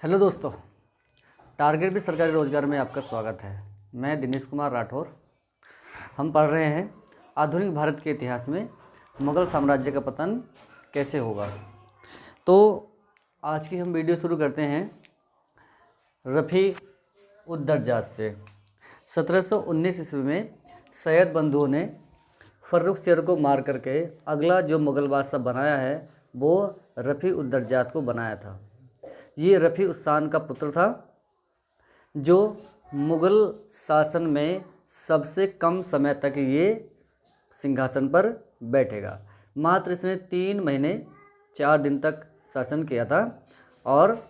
Hello दोस्तों, target भी सरकारी रोजगार में आपका स्वागत है। मैं दिनेश कुमार राठौर। हम पढ़ रहे हैं आधुनिक भारत के इतिहास में मुगल साम्राज्य का पतन कैसे होगा। तो आज की हम वीडियो शुरू करते हैं रफ़ी उद दरजात से। 1719 ईस्वी में सैयद बंधुओं ने फर्रुखसियर को मार करके अगला जो मुगल बादशाह बनाया है वो रफ़ी उद दरजात को बनाया था। ये रफ़ी उस्सान का पुत्र था जो मुग़ल शासन में सबसे कम समय तक ये सिंहासन पर बैठेगा। मात्र इसने 3 महीने 4 दिन तक शासन किया था और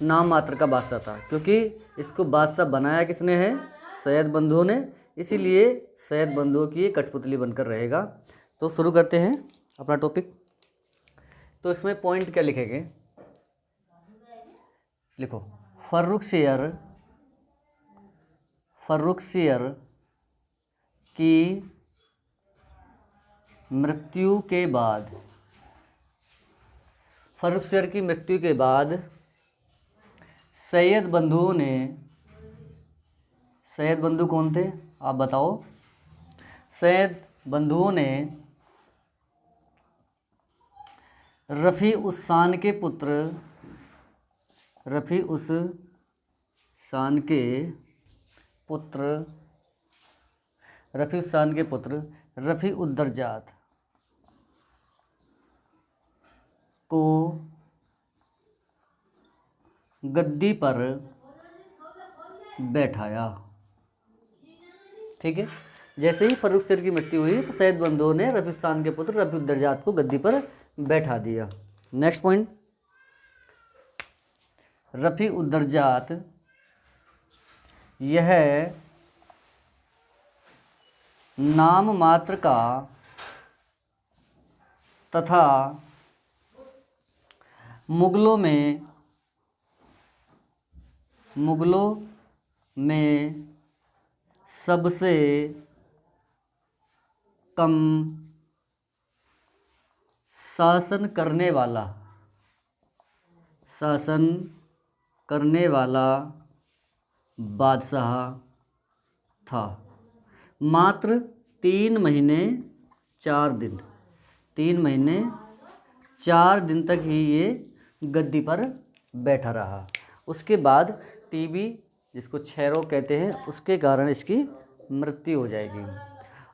नाम मात्र का बादशाह था, क्योंकि इसको बादशाह बनाया किसने है? सैयद बंधुओं ने। इसीलिए सैयद बंधुओं की ये कठपुतली बनकर रहेगा। तो शुरू करते हैं अपना टॉपिक। तो इसमें पॉइंट क्या लिखेंगे? लिखो, फर्रुखसियर की मृत्यु के बाद, फर्रुखसियर की मृत्यु के बाद सैयद बंधुओं ने, सैयद बंधु कौन थे आप बताओ? सैयद बंधुओं ने रफ़ी उस्सान के पुत्र रफ़ी उस्सान के पुत्र रफ़ी उद दरजात को गद्दी पर बैठाया। ठीक है, जैसे ही फर्रुखसियर की मृत्यु हुई तो सैयद बंधुओं ने रफ़ी उस्सान के पुत्र रफ़ी उद दरजात को गद्दी पर बैठा दिया। नेक्स्ट पॉइंट, रफ़ी उद दरजात यह नाम मात्र का तथा मुगलों में सबसे कम शासन करने वाला बादशाह था। मात्र 3 महीने 4 दिन तक ही ये गद्दी पर बैठा रहा। उसके बाद टीबी, जिसको क्षय रोग कहते हैं, उसके कारण इसकी मृत्यु हो जाएगी।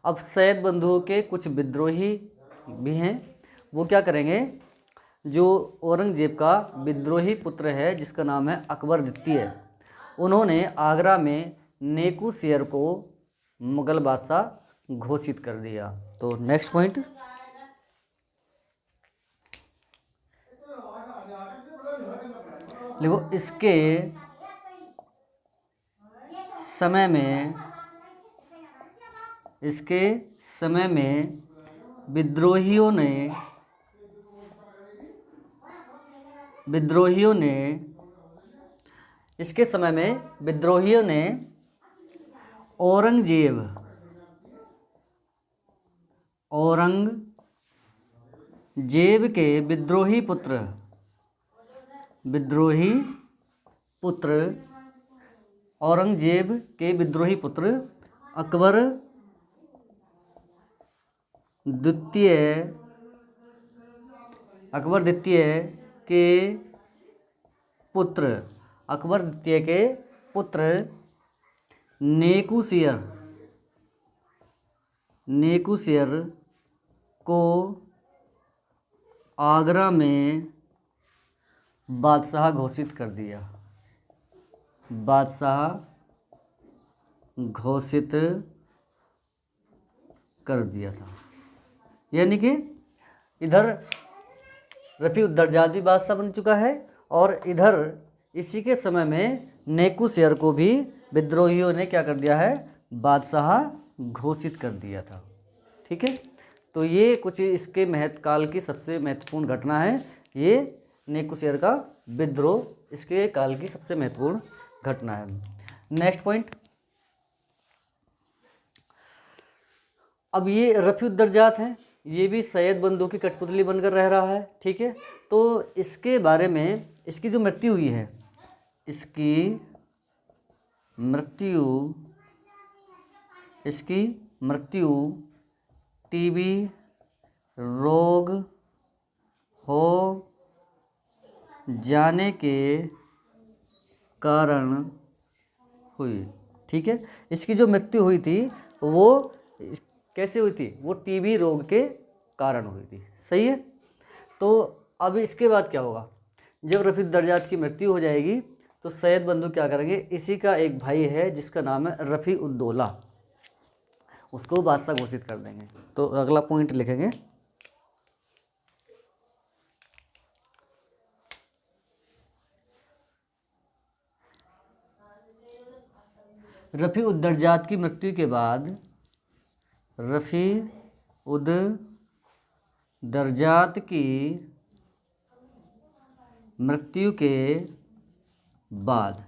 अब सैयद बंधुओं के कुछ विद्रोही भी हैं। वो क्या करेंगे? जो औरंगजेब का विद्रोही पुत्र है जिसका नाम है अकबर द्वितीय, उन्होंने आगरा में नेकू शेर को मुगल बादशाह घोषित कर दिया। तो नेक्स्ट पॉइंट, देखो, इसके समय में विद्रोहियों ने औरंगजेब के विद्रोही पुत्र अकबर द्वितीय के पुत्र नेकू शेर को आगरा में बादशाह घोषित कर दिया था। यानी कि इधर रफ़ी उद दरजात भी बादशाह बन चुका है और इधर इसी के समय में नेकू शेर को भी विद्रोहियों ने क्या कर दिया है? बादशाह घोषित कर दिया था। ठीक है, तो ये कुछ इसके महत्वकाल की सबसे महत्वपूर्ण घटना है। ये नेकू शेर का विद्रोह इसके काल की सबसे महत्वपूर्ण घटना है। नेक्स्ट पॉइंट, अब ये रफ़ी उद दरजात हैं, ये भी सैयद बंधु की कठपुतली बनकर रह रहा है, ठीक है। तो इसके बारे में, इसकी जो मृत्यु हुई है, इसकी मृत्यु टीबी रोग हो जाने के कारण हुई, ठीक है। इसकी जो मृत्यु हुई थी वो कैसे हुई थी? वो टीबी रोग के कारण हुई थी, सही है। तो अब इसके बाद क्या होगा? जब रफ़ी उद्दरजात की मृत्यु हो जाएगी तो सैयद बंधु क्या करेंगे, इसी का एक भाई है जिसका नाम है रफ़ी उद्दौला, उसको बादशाह घोषित कर देंगे। तो अगला पॉइंट लिखेंगे, रफ़ी उद्दरजात की मृत्यु के बाद, रफ़ी उद्दरजात की मृत्यु के बाद,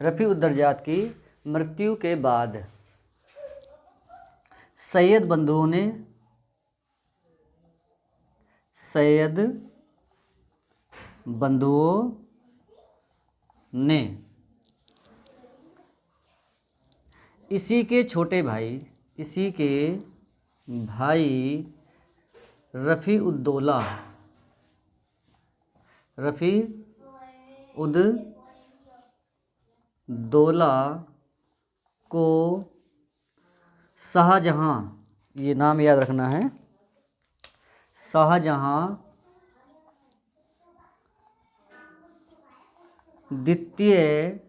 रफ़ी उद्दरजात की मृत्यु के बाद सैयद बंधुओं ने इसी के छोटे भाई, रफ़ी उद्दौला को शाहजहां, ये नाम याद रखना है, शाहजहां द्वितीय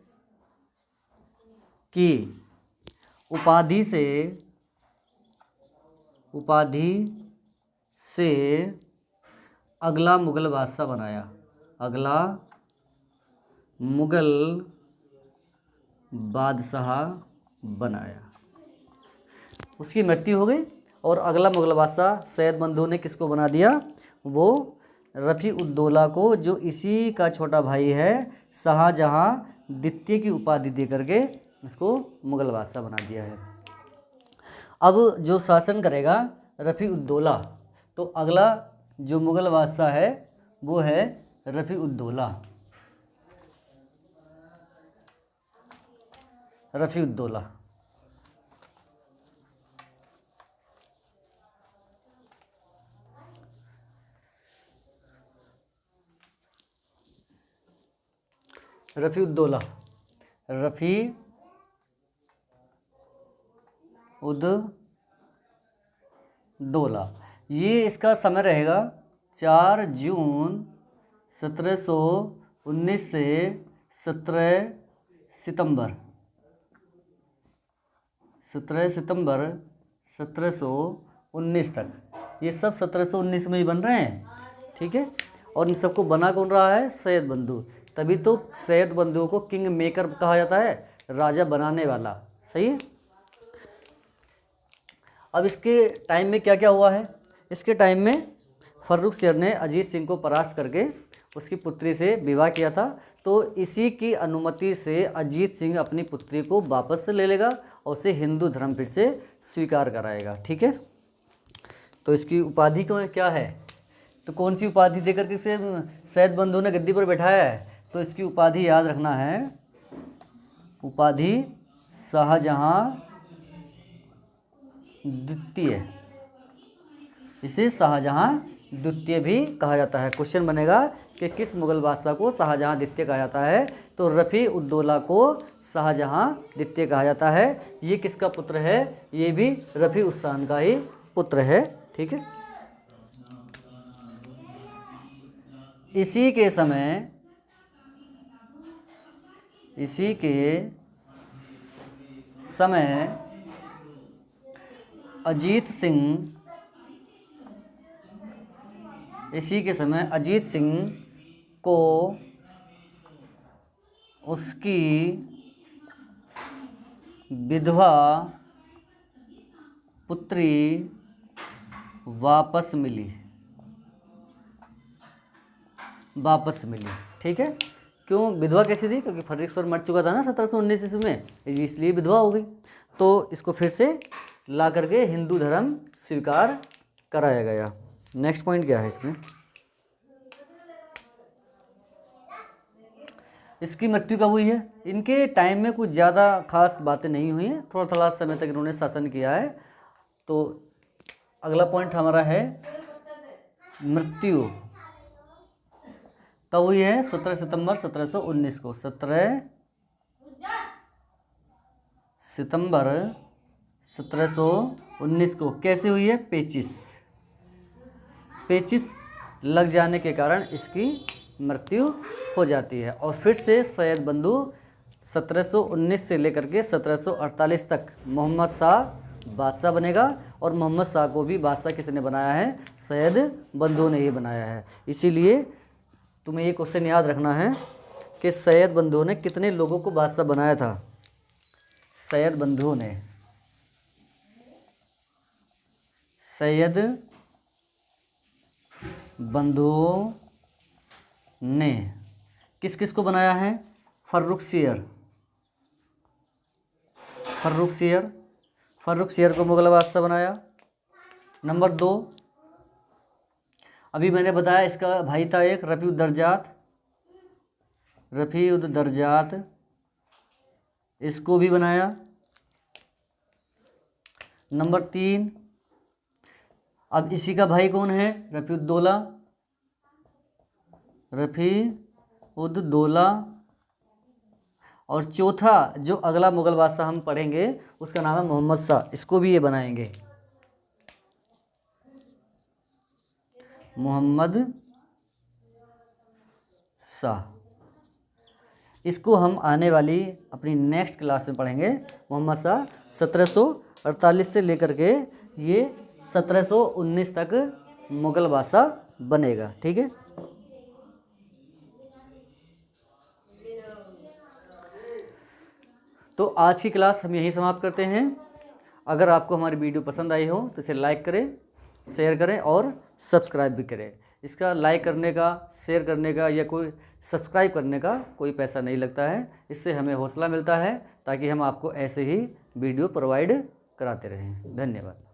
की उपाधि से अगला मुग़ल बादशाह बनाया। उसकी मृत्यु हो गई और अगला मुग़ल बादशाह सैयद बंधु ने किसको बना दिया? वो रफ़ी उद्दौला को, जो इसी का छोटा भाई है, शाहजहां द्वितीय की उपाधि दे करके इसको मुग़ल बादशाह बना दिया है। अब जो शासन करेगा रफ़ी उद्दौला, तो अगला जो मुग़ल बादशाह है वो है रफ़ी उद्दौला। रफ़ी उद्दौला ये इसका समय रहेगा 4 जून 1719 से 17 सितंबर 1719 तक। ये सब 1719 में ही बन रहे हैं, ठीक है। और इन सबको बना कौन रहा है? सैयद बंधु। तभी तो सैयद बंधु को किंग मेकर कहा जाता है, राजा बनाने वाला, सही है। अब इसके टाइम में क्या क्या हुआ है? इसके टाइम में फर्रुख शेर ने अजीत सिंह को परास्त करके उसकी पुत्री से विवाह किया था। तो इसी की अनुमति से अजीत सिंह अपनी पुत्री को वापस ले लेगा और उसे हिंदू धर्म फिर से स्वीकार कराएगा, ठीक है। तो इसकी उपाधि क्या है? तो कौन सी उपाधि देकर के इसे सैयद बंधु ने गद्दी पर बैठाया है? तो इसकी उपाधि याद रखना है, उपाधि शाहजहां द्वितीय। इसे शाहजहां द्वितीय भी कहा जाता है। क्वेश्चन बनेगा कि किस मुग़ल बादशाह को शाहजहां द्वितीय कहा जाता है? तो रफ़ी उद्दौला को शाहजहां द्वितीय कहा जाता है। ये किसका पुत्र है? ये भी रफ़ी उद्दौला का ही पुत्र है, ठीक है। इसी के समय अजीत सिंह को उसकी विधवा पुत्री वापस मिली, ठीक है। क्यों विधवा कैसी थी? क्योंकि फर्रुख शेर मर चुका था ना 1719 ईस्वी में, इसलिए विधवा हो गई। तो इसको फिर से ला करके हिंदू धर्म स्वीकार कराया गया। नेक्स्ट पॉइंट क्या है इसमें, इसकी मृत्यु कब हुई है। इनके टाइम में कुछ ज़्यादा खास बातें नहीं हुई हैं, थोड़ा थोड़ा समय तक इन्होंने शासन किया है। तो अगला पॉइंट हमारा है मृत्यु कब हुई है, 17 सितंबर 1719 को। 17 सितंबर 1719 को। कैसे हुई है, पेचिस लग जाने के कारण इसकी मृत्यु हो जाती है। और फिर से सैयद बंधु 1719 से लेकर के 1748 तक मोहम्मद शाह बादशाह बनेगा। और मोहम्मद शाह को भी बादशाह किसने बनाया है, सैयद बंधु ने ही बनाया है। इसीलिए तुम्हें ये क्वेश्चन याद रखना है कि सैयद बंधु ने कितने लोगों को बादशाह बनाया था। सैयद बंधु ने किस किस को बनाया है, फर्रुख शेर को मुगल बादशाह बनाया। नंबर 2, अभी मैंने बताया इसका भाई था एक रफ़ीउद्दर्जात, इसको भी बनाया। नंबर 3, अब इसी का भाई कौन है, रफ़ीउद्दौला। और चौथा जो अगला मुगल बादशाह हम पढ़ेंगे उसका नाम है मोहम्मद शाह, इसको भी ये बनाएंगे, मोहम्मद शाह। इसको हम आने वाली अपनी नेक्स्ट क्लास में पढ़ेंगे। मोहम्मद शाह 1748 से लेकर के ये 1719 तक मुगल बादशाह बनेगा। ठीक है, तो आज की क्लास हम यहीं समाप्त करते हैं। अगर आपको हमारी वीडियो पसंद आई हो तो इसे लाइक करें, शेयर करें और सब्सक्राइब भी करें। इसका लाइक करने का, शेयर करने का या कोई सब्सक्राइब करने का कोई पैसा नहीं लगता है। इससे हमें हौसला मिलता है ताकि हम आपको ऐसे ही वीडियो प्रोवाइड कराते रहें। धन्यवाद।